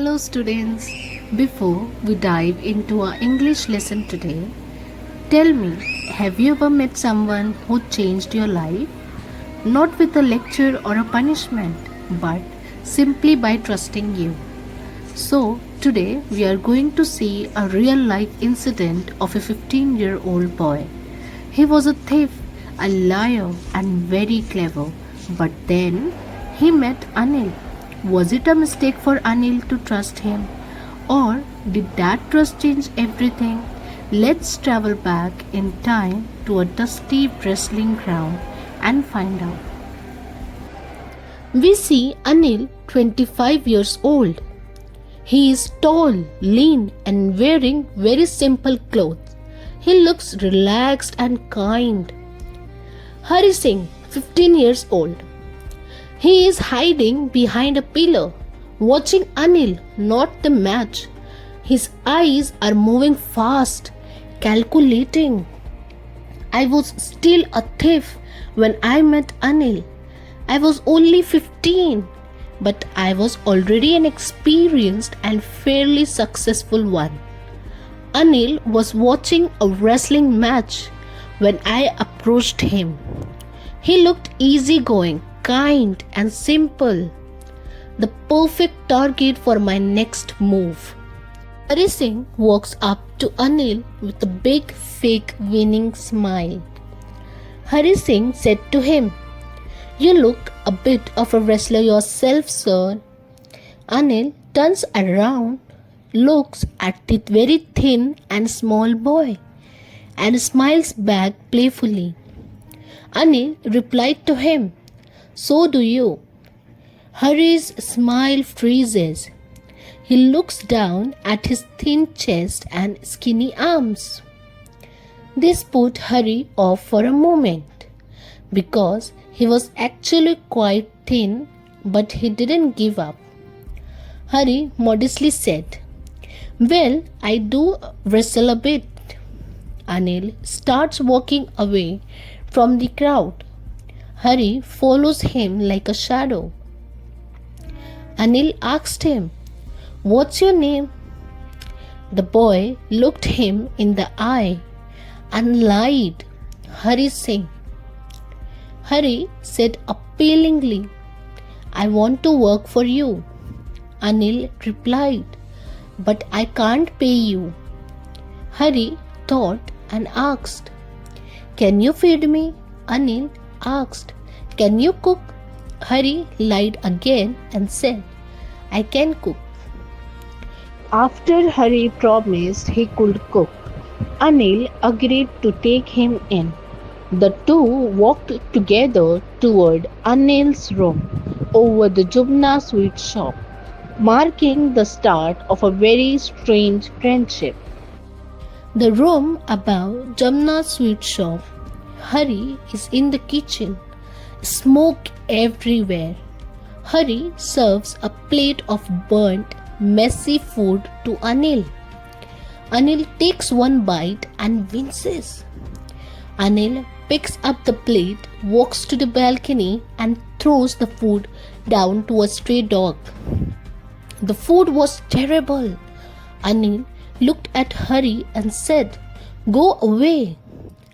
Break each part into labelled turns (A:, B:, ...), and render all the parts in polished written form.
A: Hello students, before we dive into our English lesson today, tell me, have you ever met someone who changed your life? Not with a lecture or a punishment, but simply by trusting you. So, today we are going to see a real life incident of a 15-year-old boy. He was a thief, a liar, and very clever. But then he met Anil. Was it a mistake for Anil to trust him? Or did that trust change everything? Let's travel back in time to a dusty wrestling ground and find out. We see Anil, 25 years old. He is tall, lean, and wearing very simple clothes. He looks relaxed and kind. Hari Singh, 15 years old. He is hiding behind a pillar, watching Anil, not the match. His eyes are moving fast, calculating. I was still a thief when I met Anil. I was only 15, but I was already an experienced and fairly successful one. Anil was watching a wrestling match when I approached him. He looked easygoing, kind and simple, the perfect target for my next move. Hari Singh walks up to Anil with a big fake winning smile. Hari Singh said to him, "You look a bit of a wrestler yourself, sir." Anil turns around, looks at the very thin and small boy, and smiles back playfully. Anil replied to him, "So do you." Hari's smile freezes. He looks down at his thin chest and skinny arms. This put Hari off for a moment, because he was actually quite thin, but he didn't give up. Hari modestly said, "Well, I do wrestle a bit." Anil starts walking away from the crowd. Hari follows him like a shadow. Anil asked him, "What's your name?" The boy looked him in the eye and lied, "Hari Singh." Hari said appealingly, "I want to work for you." Anil replied, "But I can't pay you." Hari thought and asked, "Can you feed me?" Anil asked, "Can you cook?" Hari lied again and said, "I can cook." After Hari promised he could cook, Anil agreed to take him in. The two walked together toward Anil's room over the Jumna sweet shop, marking the start of a very strange friendship. The room above Jumna's sweet shop, Hari is in the kitchen, smoke everywhere. Hari serves a plate of burnt, messy food to Anil. Anil takes one bite and winces. Anil picks up the plate, walks to the balcony and throws the food down to a stray dog. The food was terrible. Anil looked at Hari and said, "Go away.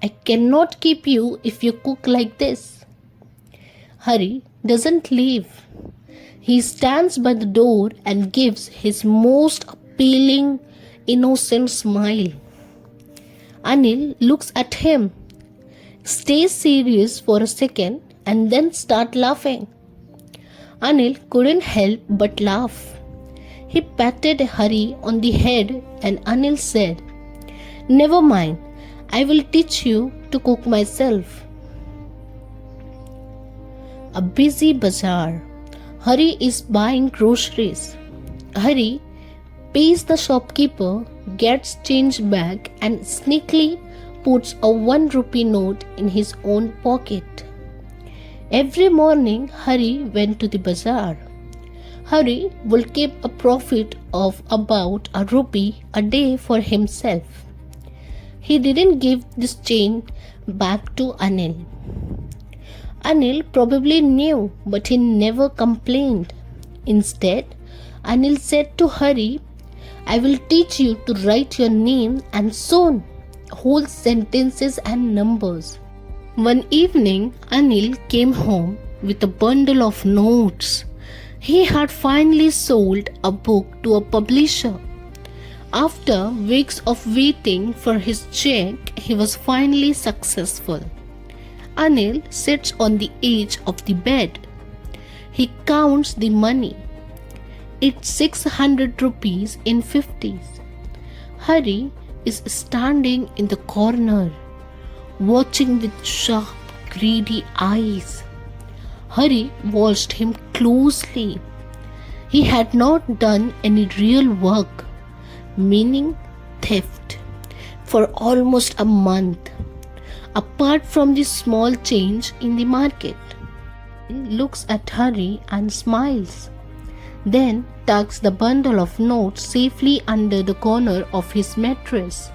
A: I cannot keep you if you cook like this." Hari doesn't leave. He stands by the door and gives his most appealing, innocent smile. Anil looks at him, stays serious for a second, and then starts laughing. Anil couldn't help but laugh. He patted Hari on the head and Anil said, "Never mind. I will teach you to cook myself." A busy bazaar. Hari is buying groceries. Hari pays the shopkeeper, gets change back and sneakily puts a 1 rupee note in his own pocket. Every morning Hari went to the bazaar. Hari will keep a profit of about a rupee a day for himself. He didn't give this change back to Anil. Anil probably knew, but he never complained. Instead, Anil said to Hari, I will teach you to write your name and soon whole sentences and numbers. One evening, Anil came home with a bundle of notes. He had finally sold a book to a publisher. After weeks of waiting for his check, he was finally successful. Anil sits on the edge of the bed. He counts the money. It's 600 rupees in 50s. Hari is standing in the corner, watching with sharp, greedy eyes. Hari watched him closely. He had not done any real work, meaning theft, for almost a month, apart from the small change in the market. He looks at Hari and smiles, then tucks the bundle of notes safely under the corner of his mattress.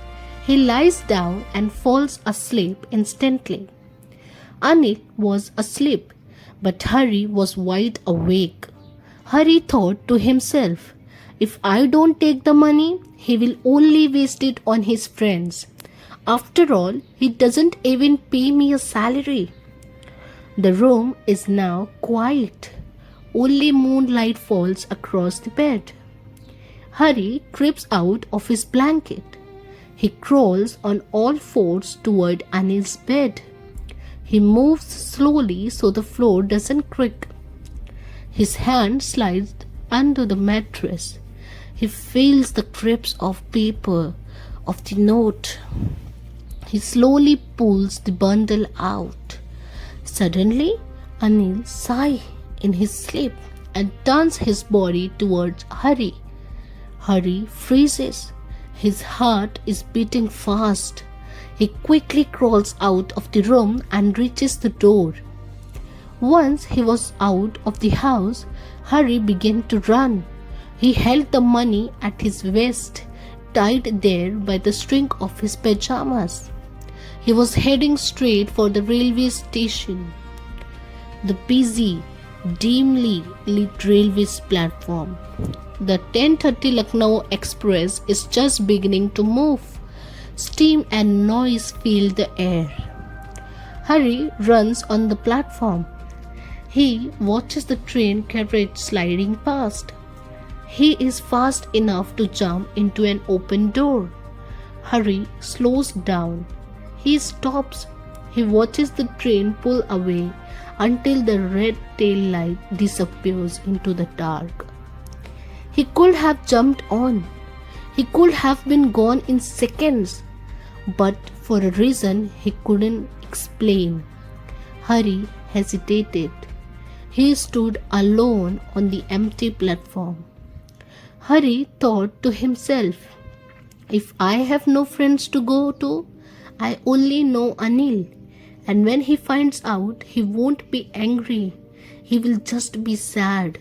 A: He lies down and falls asleep instantly. Anil was asleep, but Hari was wide awake. Hari thought to himself, if I don't take the money, he will only waste it on his friends. After all, he doesn't even pay me a salary. The room is now quiet. Only moonlight falls across the bed. Hari creeps out of his blanket. He crawls on all fours toward Anil's bed. He moves slowly so the floor doesn't creak. His hand slides under the mattress. He feels the crisp of paper of the note. He slowly pulls the bundle out. Suddenly, Anil sighs in his sleep and turns his body towards Hari. Hari freezes. His heart is beating fast. He quickly crawls out of the room and reaches the door. Once he was out of the house, Hari began to run. He held the money at his waist, tied there by the string of his pajamas. He was heading straight for the railway station. The busy, dimly lit railway platform. The 10:30 Lucknow Express is just beginning to move. Steam and noise fill the air. Hari runs on the platform. He watches the train carriage sliding past. He is fast enough to jump into an open door. Hari slows down. He stops. He watches the train pull away until the red tail light disappears into the dark. He could have jumped on. He could have been gone in seconds, but for a reason he couldn't explain, Hari hesitated. He stood alone on the empty platform. Hari thought to himself, if I have no friends to go to, I only know Anil. And when he finds out, he won't be angry. He will just be sad.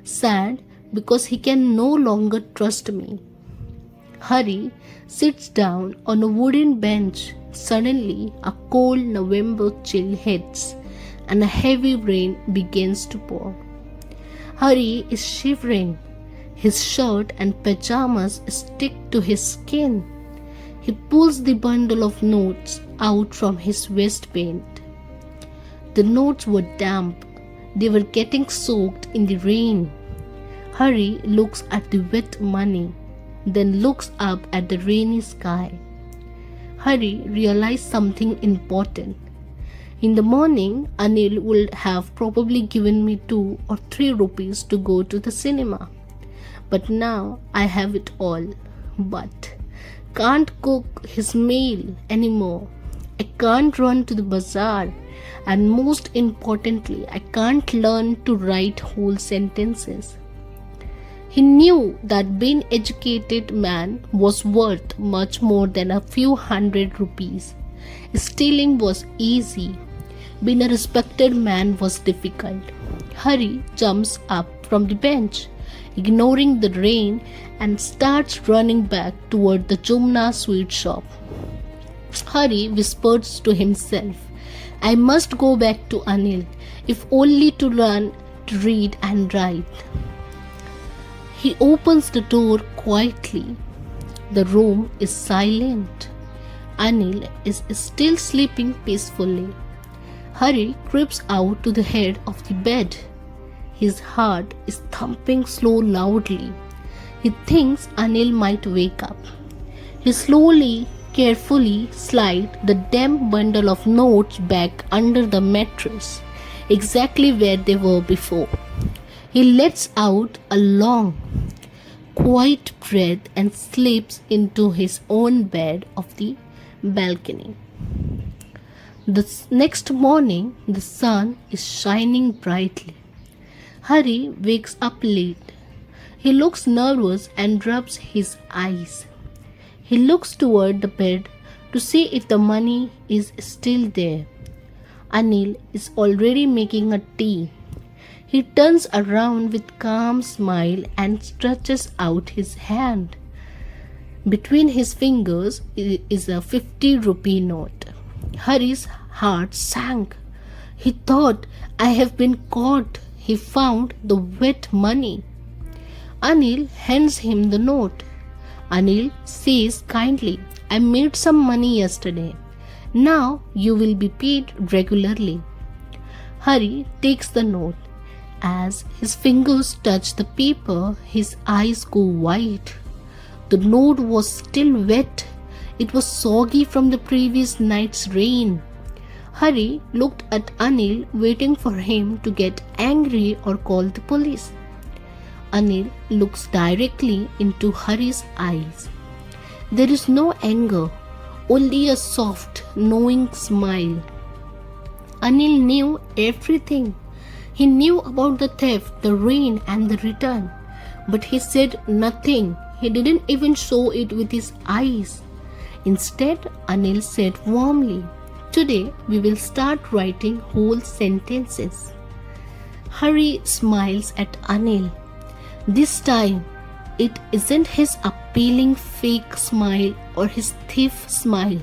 A: Sad because he can no longer trust me. Hari sits down on a wooden bench. Suddenly, a cold November chill hits and a heavy rain begins to pour. Hari is shivering. His shirt and pajamas stick to his skin. He pulls the bundle of notes out from his waistband. The notes were damp. They were getting soaked in the rain. Hari looks at the wet money, then looks up at the rainy sky. Hari realized something important. In the morning, Anil would have probably given me 2 or 3 rupees to go to the cinema. But now I have it all. But can't cook his meal anymore. I can't run to the bazaar, and most importantly, I can't learn to write whole sentences. He knew that being an educated man was worth much more than a few hundred rupees. Stealing was easy. Being a respected man was difficult. Hari jumps up from the bench, ignoring the rain, and starts running back toward the Jumna sweet shop. Hari whispers to himself, I must go back to Anil, if only to learn to read and write. He opens the door quietly. The room is silent. Anil is still sleeping peacefully. Hari creeps out to the head of the bed. His heart is thumping loudly. He thinks Anil might wake up. He slowly, carefully slides the damp bundle of notes back under the mattress, exactly where they were before. He lets out a long, quiet breath and slips into his own bed of the balcony. The next morning, the sun is shining brightly. Hari wakes up late. He looks nervous and rubs his eyes. He looks toward the bed to see if the money is still there. Anil is already making a tea. He turns around with calm smile and stretches out his hand. Between his fingers is a 50-rupee note. Hari's heart sank. He thought, I have been caught. He found the wet money. Anil hands him the note. Anil says kindly, I made some money yesterday. Now you will be paid regularly. Hari takes the note. As his fingers touch the paper, his eyes go wide. The note was still wet. It was soggy from the previous night's rain. Hari looked at Anil, waiting for him to get angry or call the police. Anil looks directly into Hari's eyes. There is no anger, only a soft, knowing smile. Anil knew everything. He knew about the theft, the rain, and the return. But he said nothing. He didn't even show it with his eyes. Instead, Anil said warmly, Today we will start writing whole sentences. Hari smiles at Anil. This time, it isn't his appealing fake smile or his thief smile.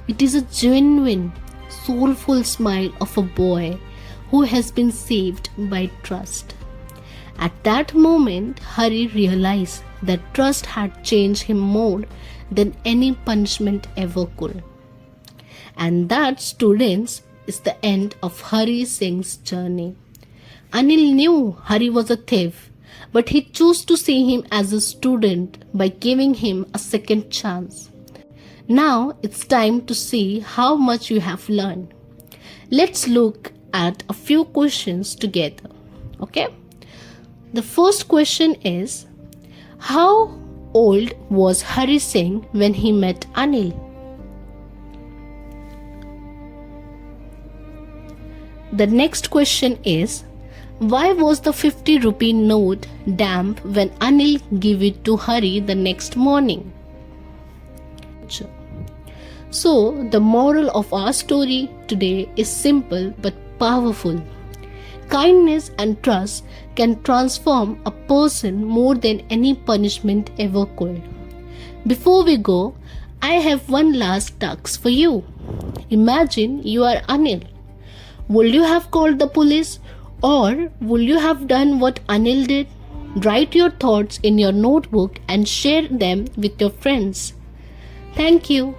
A: It is a genuine, soulful smile of a boy who has been saved by trust. At that moment, Hari realized that trust had changed him more than any punishment ever could. And that, students, is the end of Hari Singh's journey. Anil knew Hari was a thief, but he chose to see him as a student by giving him a second chance. Now it's time to see how much you have learned. Let's look at a few questions together. Okay? The first question is, how old was Hari Singh when he met Anil? The next question is, why was the 50-rupee note damp when Anil gave it to Hari the next morning? So, the moral of our story today is simple but powerful. Kindness and trust can transform a person more than any punishment ever could. Before we go, I have one last task for you. Imagine you are Anil. Will you have called the police, or will you have done what Anil did? Write your thoughts in your notebook and share them with your friends. Thank you.